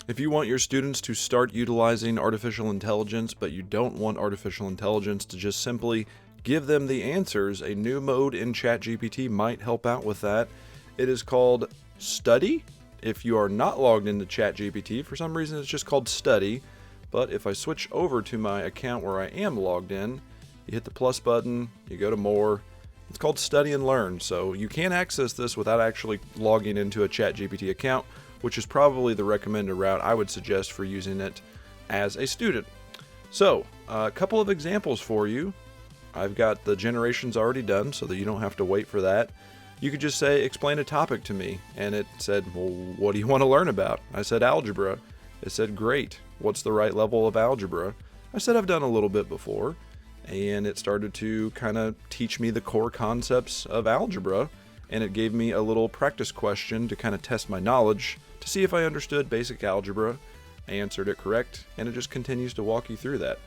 If you want your students to start utilizing artificial intelligence, but you don't want artificial intelligence to just simply give them the answers, a new mode in ChatGPT might help out with that. It is called Study. If you are not logged into ChatGPT, for some reason it's just called Study. But if I switch over to my account where I am logged in, you hit the plus button, you go to more. It's called Study and Learn, so you can access this without actually logging into a ChatGPT account, which is probably the recommended route I would suggest for using it as a student. So, a couple of examples for you. I've got the generations already done so that you don't have to wait for that. You could just say, explain a topic to me, and it said, well, what do you want to learn about? I said, algebra. It said, great. What's the right level of algebra? I said, I've done a little bit before. And it started to kind of teach me the core concepts of algebra, and it gave me a little practice question to kind of test my knowledge to see if I understood basic algebra. I answered it correct, and it just continues to walk you through that.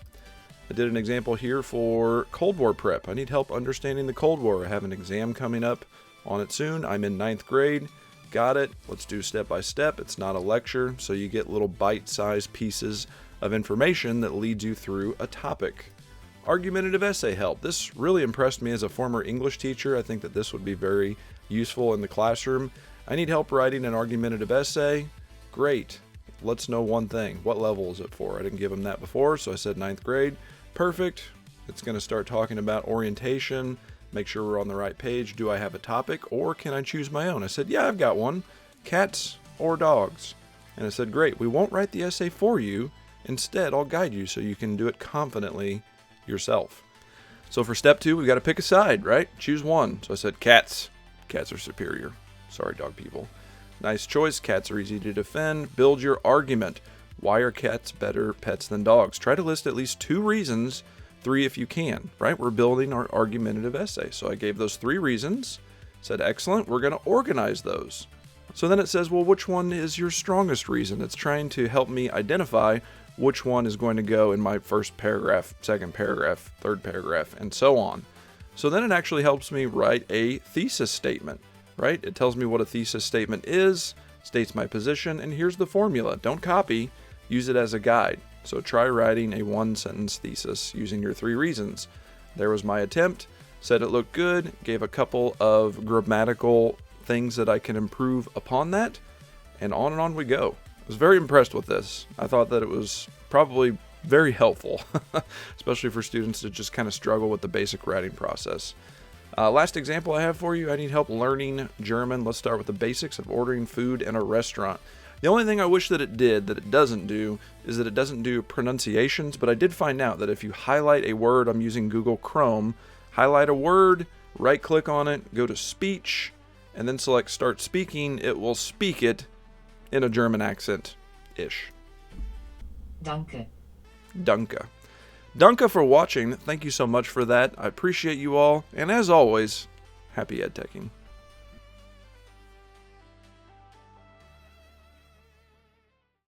I did an example here for Cold War prep. I need help understanding the Cold War. I have an exam coming up on it soon. I'm in 9th grade. Got it. Let's do step by step. It's not a lecture, so you get little bite-sized pieces of information that leads you through a topic. Argumentative essay help. This really impressed me as a former English teacher. I think that this would be very useful in the classroom. I need help writing an argumentative essay. Great. Let's know one thing. What level is it for? I didn't give them that before, so I said 9th grade. Perfect. It's going to start talking about orientation. Make sure we're on the right page. Do I have a topic, or can I choose my own? I said, yeah, I've got one. Cats or dogs? And I said, great. We won't write the essay for you. Instead, I'll guide you so you can do it confidently yourself. So for step 2, we've got to pick a side, right? Choose one. So I said cats. Cats are superior. Sorry, dog people. Nice choice. Cats are easy to defend. Build your argument. Why are cats better pets than dogs? Try to list at least 2 reasons, 3 if you can, right? We're building our argumentative essay. So I gave those 3 reasons. Said, excellent. We're going to organize those. So then it says, well, which one is your strongest reason? It's trying to help me identify which one is going to go in my first paragraph, second paragraph, third paragraph, and so on. So then it actually helps me write a thesis statement, right? It tells me what a thesis statement is, states my position, and here's the formula. Don't copy, use it as a guide. So try writing a 1-sentence thesis using your 3 reasons. There was my attempt, said it looked good, gave a couple of grammatical things that I can improve upon that, and on we go. I was very impressed with this. I thought that it was probably very helpful, especially for students that just kind of struggle with the basic writing process. Last example I have for you, I need help learning German. Let's start with the basics of ordering food in a restaurant. The only thing I wish that it did, that it doesn't do, is that it doesn't do pronunciations, but I did find out that if you highlight a word, I'm using Google Chrome, highlight a word, right-click on it, go to speech, and then select start speaking, it will speak it in a German accent-ish. Danke. Danke. Danke for watching. Thank you so much for that. I appreciate you all. And as always, happy edteching.